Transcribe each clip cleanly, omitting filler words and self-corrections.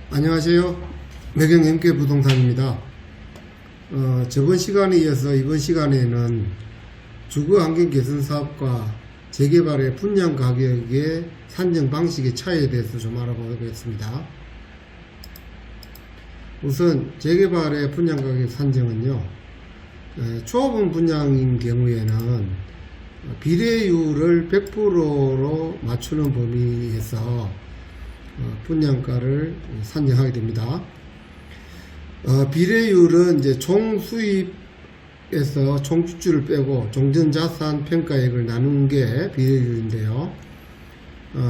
안녕하세요. 매경 MK 부동산입니다. 저번 시간에 이어서 이번 시간에는 주거 환경 개선 사업과 재개발의 분양 가격의 산정 방식의 차이에 대해서 좀 알아보겠습니다. 우선 재개발의 분양 가격 산정은요, 초합원 분양인 경우에는 비례율을 100%로 맞추는 범위에서 분양가를 산정하게 됩니다. 비례율은 이제 총 수입에서 총 지출을 빼고 종전자산 평가액을 나눈 게 비례율인데요.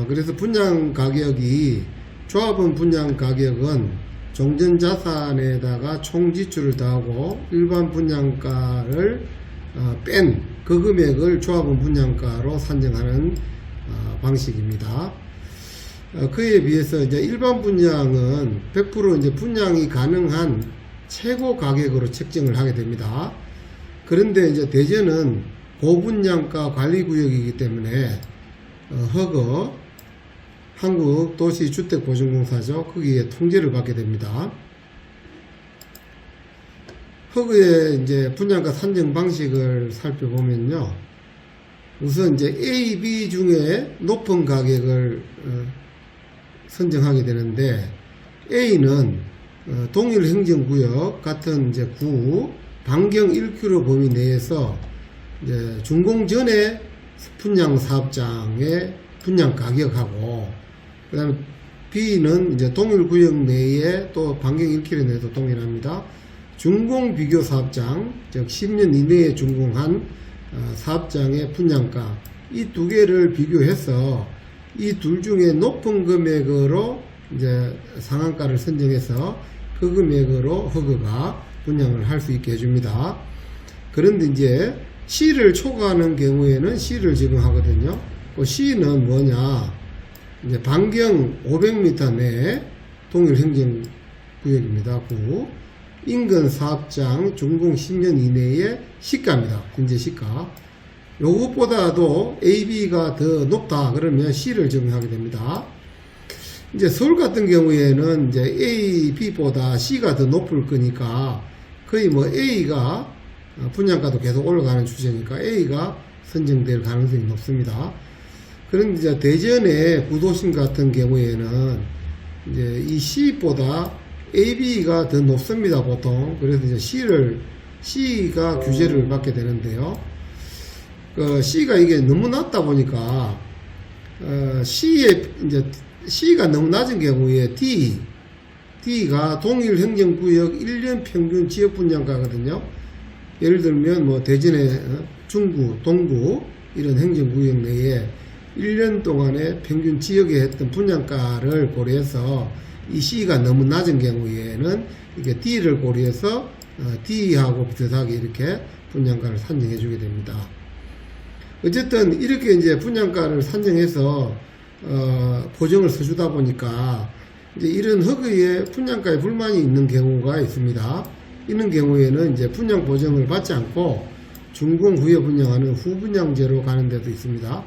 그래서 분양 가격이 조합원 분양 가격은 종전자산에다가 총 지출을 더하고 일반 분양가를 뺀 그 금액을 조합원 분양가로 산정하는 방식입니다. 그에 비해서 이제 일반 분양은 100% 이제 분양이 가능한 최고 가격으로 책정을 하게 됩니다. 그런데 이제 대전은 고분양가 관리구역이기 때문에 허거 한국도시주택보증공사죠. 거기에 통제를 받게 됩니다. 허그의 이제 분양가 산정 방식을 살펴보면요. 우선 이제 A, B 중에 높은 가격을 선정하게 되는데, A는 동일 행정구역 같은 이제 구 반경 1km 범위 내에서 이제 준공 전에 분양 사업장의 분양 가격하고, 그 다음에 B는 이제 동일 구역 내에 또 반경 1km 내에도 동일합니다. 준공 비교 사업장, 즉 10년 이내에 준공한 사업장의 분양가, 이 두 개를 비교해서 이 둘 중에 높은 금액으로 이제 상한가를 선정해서 그 금액으로 허그가 분양을 할 수 있게 해줍니다. 그런데 이제 C를 초과하는 경우에는 C를 적용하거든요. 그 C는 뭐냐? 이제 반경 500m 내에 동일 행정구역입니다. 구 인근 사업장 준공 10년 이내의 시가입니다. 현재 시가. 요것보다도 A, B가 더 높다 그러면 C를 적용하게 됩니다. 이제 서울 같은 경우에는 이제 A, B보다 C가 더 높을 거니까 거의 뭐 A가 분양가도 계속 올라가는 추세니까 A가 선정될 가능성이 높습니다. 그런데 이제 대전의 구도심 같은 경우에는 이제 이 C보다 A, B가 더 높습니다, 보통. 그래서 이제 C가 규제를 받게 되는데요. C가 이게 너무 낮다 보니까, C가 너무 낮은 경우에 D가 동일 행정구역 1년 평균 지역 분양가거든요. 예를 들면 뭐 대전의 중구, 동구, 이런 행정구역 내에 1년 동안에 평균 지역에 했던 분양가를 고려해서 이 C가 너무 낮은 경우에는 이게 D를 고려해서 D하고 비슷하게 이렇게 분양가를 산정해 주게 됩니다. 어쨌든 이렇게 이제 분양가를 산정해서 보정을 써주다 보니까 이제 이런 허그에 분양가에 불만이 있는 경우가 있습니다. 이런 경우에는 이제 분양 보정을 받지 않고 준공 후에 분양하는 후분양제로 가는 데도 있습니다.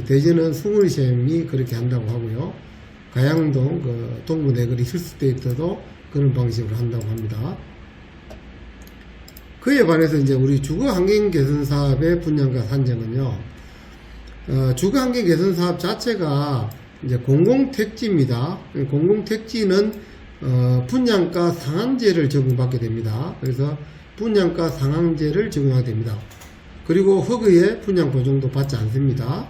대전은 숭울시험이 그렇게 한다고 하고요. 가양동 동부 내거리 힐스테이트도 그런 방식으로 한다고 합니다. 그에 반해서 이제 우리 주거 환경 개선 사업의 분양가 산정은요, 주거 환경 개선 사업 자체가 이제 공공택지입니다. 공공택지는 분양가 상한제를 적용받게 됩니다. 그래서 분양가 상한제를 적용하게 됩니다. 그리고 허그의 분양 보증도 받지 않습니다.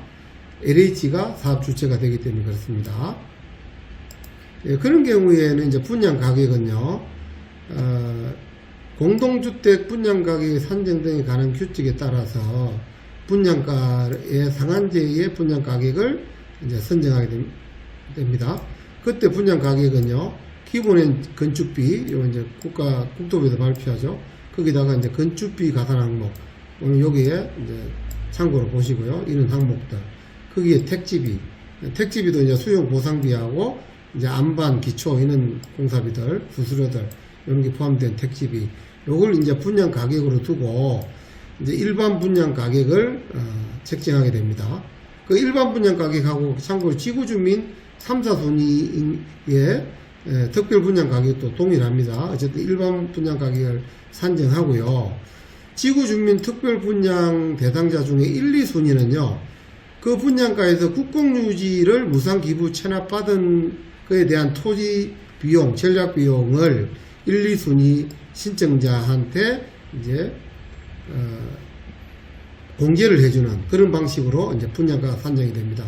LH가 사업 주체가 되기 때문에 그렇습니다. 그런 경우에는 이제 분양 가격은요, 공동주택 분양 가격의 산정 등에 관한 규칙에 따라서 분양가의 상한제의 분양 가격을 이제 선정하게 됩니다. 그때 분양 가격은요, 기본엔 건축비, 요 이제 국토부에서 발표하죠. 거기다가 이제 건축비 가산 항목, 오늘 여기에 이제 참고로 보시고요. 이런 항목들. 거기에 택지비도 이제 수용 보상비하고 이제 안반, 기초, 이런 공사비들, 수수료들, 이런 게 포함된 택지비. 요걸 이제 분양 가격으로 두고 이제 일반 분양 가격을 책정하게 됩니다. 그 일반 분양 가격하고 참고로 지구주민 3, 4순위에 특별 분양 가격도 동일합니다. 어쨌든 일반 분양 가격을 산정하고요. 지구주민 특별 분양 대상자 중에 1, 2순위는요. 그 분양가에서 국공유지를 무상 기부 체납받은 그에 대한 토지 비용, 전략 비용을 1, 2순위 신청자한테 이제 공개를 해주는 그런 방식으로 이제 분양가가 산정이 됩니다.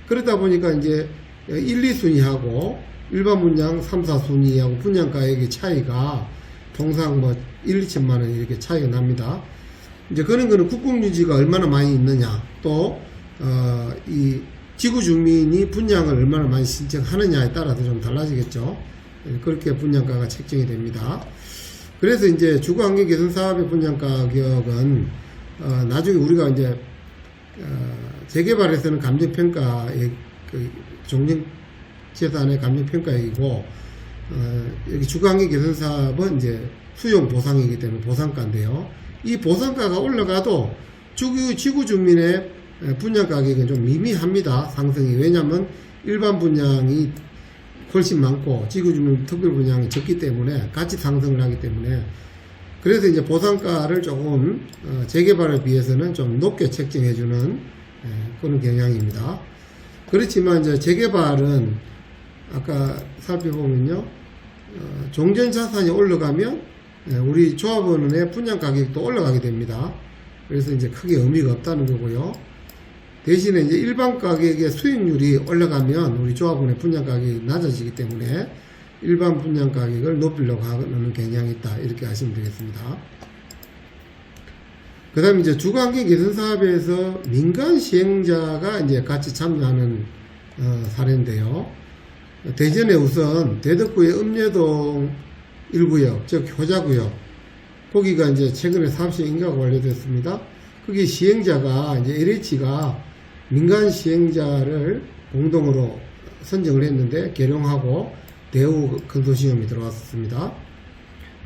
그러다 보니까 이제 1, 2순위하고 일반 분양 3, 4순위하고 분양가액의 차이가 통상 뭐 1, 2천만 원 이렇게 차이가 납니다. 이제 그런 거는 국공유지가 얼마나 많이 있느냐, 또 이 지구 주민이 분양을 얼마나 많이 신청하느냐에 따라서 좀 달라지겠죠. 그렇게 분양가가 책정이 됩니다. 그래서 이제 주거환경 개선 사업의 분양 가격은 나중에 우리가 이제 재개발에서는 감정평가의 그 종전재산의 감정평가이고 여기 주거환경 개선 사업은 이제 수용 보상이기 때문에 보상가인데요. 이 보상가가 올라가도 지구 주민의 분양 가격은 좀 미미합니다. 상승이. 왜냐하면 일반 분양이 훨씬 많고 지구주민 특별 분양이 적기 때문에 같이 상승을 하기 때문에, 그래서 이제 보상가를 조금 재개발에 비해서는 좀 높게 책정해주는 그런 경향입니다. 그렇지만 이제 재개발은 아까 살펴보면요, 종전 자산이 올라가면 우리 조합원의 분양 가격도 올라가게 됩니다. 그래서 이제 크게 의미가 없다는 거고요. 대신에 이제 일반 가격의 수익률이 올라가면 우리 조합원의 분양 가격이 낮아지기 때문에 일반 분양 가격을 높이려고 하는 경향이 있다, 이렇게 아시면 되겠습니다. 그 다음에 이제 주거환경 개선 사업에서 민간 시행자가 이제 같이 참여하는 사례인데요. 대전에 우선 대덕구의 읍내동 1구역, 즉 효자구역, 거기가 이제 최근에 사업시행 인가가 완료됐습니다. 거기 시행자가 이제 LH가 민간 시행자를 공동으로 선정을 했는데 계룡하고 대우 컨소시엄이 들어왔습니다.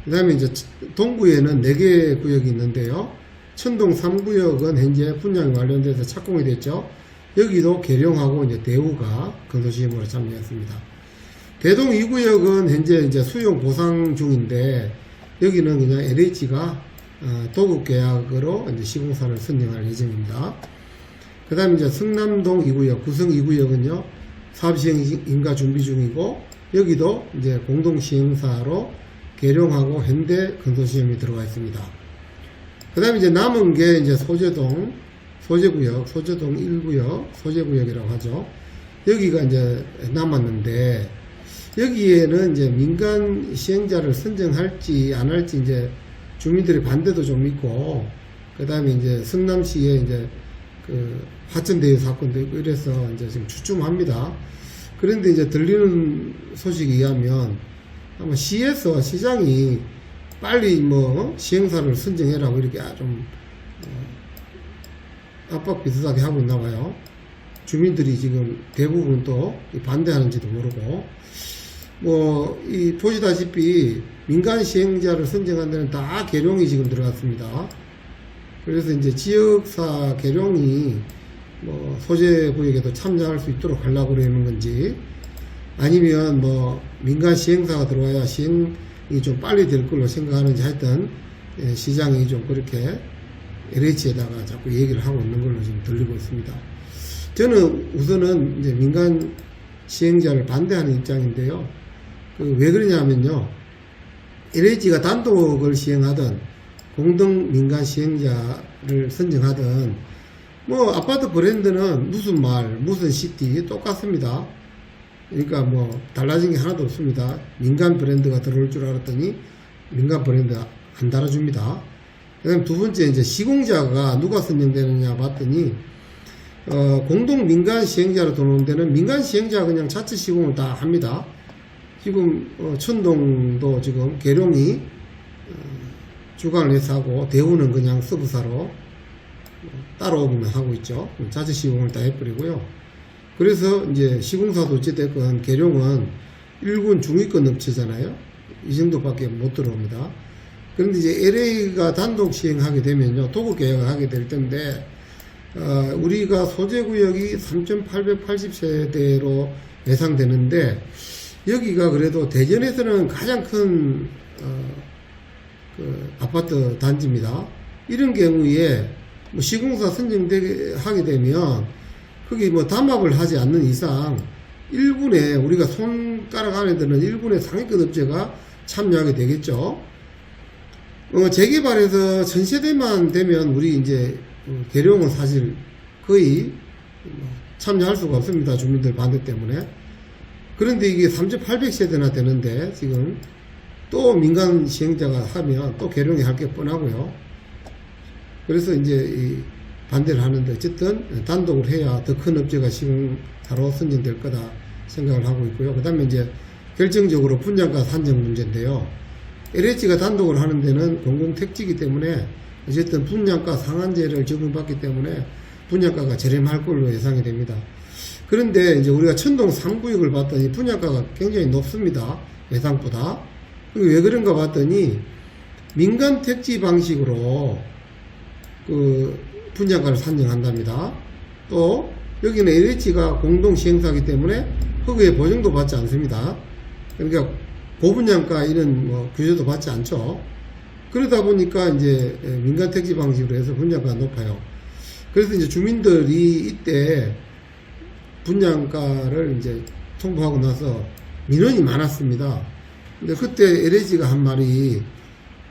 그 다음에 이제 동구에는 4개 구역이 있는데요. 천동 3구역은 현재 분양이 완료돼서 착공이 됐죠. 여기도 계룡하고 이제 대우가 컨소시엄으로 참여했습니다. 대동 2구역은 현재 이제 수용 보상 중인데 여기는 그냥 LH가 도급 계약으로 이제 시공사를 선정할 예정입니다. 그 다음에 이제 성남동 2구역, 구성 2구역은요, 사업시행 인가 준비 중이고, 여기도 이제 공동시행사로 계룡하고 현대 컨소시엄이 들어가 있습니다. 그 다음에 이제 남은 게 이제 소재동, 소재구역, 소재동 1구역, 소재구역이라고 하죠. 여기가 이제 남았는데, 여기에는 이제 민간 시행자를 선정할지 안 할지 이제 주민들의 반대도 좀 있고, 그 다음에 이제 성남시에 이제 그 화천대유 사건도 있고 이래서 이제 지금 주춤합니다. 그런데 이제 들리는 소식에 의하면 아마 시에서 시장이 빨리 뭐 시행사를 선정해라고 이렇게 좀 압박 비슷하게 하고 있나 봐요. 주민들이 지금 대부분 또 반대하는지도 모르고, 뭐 이 보시다시피 민간 시행자를 선정한 데는 다 계룡이 지금 들어갔습니다. 그래서 이제 지역사 계룡이 뭐 소재 구역에도 참여할 수 있도록 하려고 그러는 건지, 아니면 뭐 민간 시행사가 들어와야 시행이 좀 빨리 될 걸로 생각하는지, 하여튼 시장이 좀 그렇게 LH에다가 자꾸 얘기를 하고 있는 걸로 지금 들리고 있습니다. 저는 우선은 이제 민간 시행자를 반대하는 입장인데요. 왜 그러냐면요, LH가 단독을 시행하든 공동 민간 시행자를 선정하든 뭐 아파트 브랜드는 무슨 말, 무슨 시티 똑같습니다. 그러니까 뭐 달라진 게 하나도 없습니다. 민간 브랜드가 들어올 줄 알았더니 민간 브랜드 안 달아줍니다. 그다음 두 번째, 이제 시공자가 누가 선정되느냐 봤더니 공동 민간 시행자로 들어오는 데는 민간 시행자가 그냥 자체 시공을 다 합니다. 지금 천동도 지금 계룡이 주관을 해서 하고, 대우는 그냥 서브사로 따로 하고 있죠. 자체 시공을 다 해버리고요. 그래서 이제 시공사도 어찌됐건 계룡은 1군 중위권 업체잖아요. 이 정도밖에 못 들어옵니다. 그런데 이제 LA가 단독 시행하게 되면요, 도급 계약을 하게 될 텐데, 우리가 소재구역이 3,880세대로 예상되는데, 여기가 그래도 대전에서는 가장 큰 그 아파트 단지입니다. 이런 경우에 뭐 시공사 선정하게 되면 거기 뭐 담합을 하지 않는 이상 1군에 우리가 손가락 안에 드는 1군의 상위권 업체가 참여하게 되겠죠. 재개발에서 전세대만 되면 우리 이제 계룡은 사실 거의 참여할 수가 없습니다. 주민들 반대 때문에. 그런데 이게 3,800세대나 되는데 지금 또 민간 시행자가 하면 또 계룡이 할 게 뻔하고요. 그래서 이제 이 반대를 하는데 어쨌든 단독으로 해야 더 큰 업체가 시공사로 선정될 거다 생각을 하고 있고요. 그 다음에 이제 결정적으로 분양가 산정 문제인데요. LH가 단독으로 하는 데는 공공택지이기 때문에 어쨌든 분양가 상한제를 적용받기 때문에 분양가가 저렴할 걸로 예상이 됩니다. 그런데 이제 우리가 천동 3구역을 봤더니 분양가가 굉장히 높습니다. 예상보다. 왜 그런가 봤더니 민간 택지 방식으로 그 분양가를 산정한답니다. 또 여기는 LH가 공동 시행사이기 때문에 허그의 보증도 받지 않습니다. 그러니까 고분양가 이런 뭐 규제도 받지 않죠. 그러다 보니까 이제 민간 택지 방식으로 해서 분양가가 높아요. 그래서 이제 주민들이 이때 분양가를 이제 통보하고 나서 민원이 많았습니다. 근데 그때 LH가 한 말이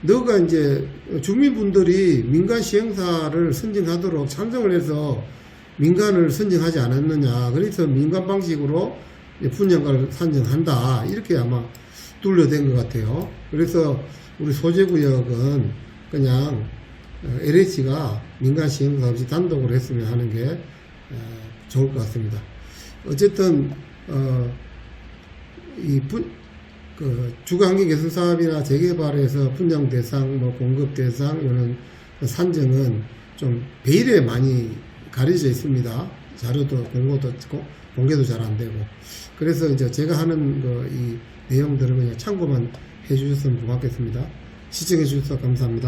너가 이제 주민분들이 민간 시행사를 선정하도록 찬성을 해서 민간을 선정하지 않았느냐. 그래서 민간 방식으로 분양가를 산정한다. 이렇게 아마 둘러댄 것 같아요. 그래서 우리 소재구역은 그냥 LH가 민간 시행사 없이 단독으로 했으면 하는 게 좋을 것 같습니다. 어쨌든 주거환경 개선 사업이나 재개발에서 분양 대상, 뭐 공급 대상 이런 산정은 좀 베일에 많이 가려져 있습니다. 자료도 공개도 잘 안 되고. 그래서 이제 제가 하는 이 내용들을 그냥 참고만 해주셨으면 고맙겠습니다. 시청해 주셔서 감사합니다.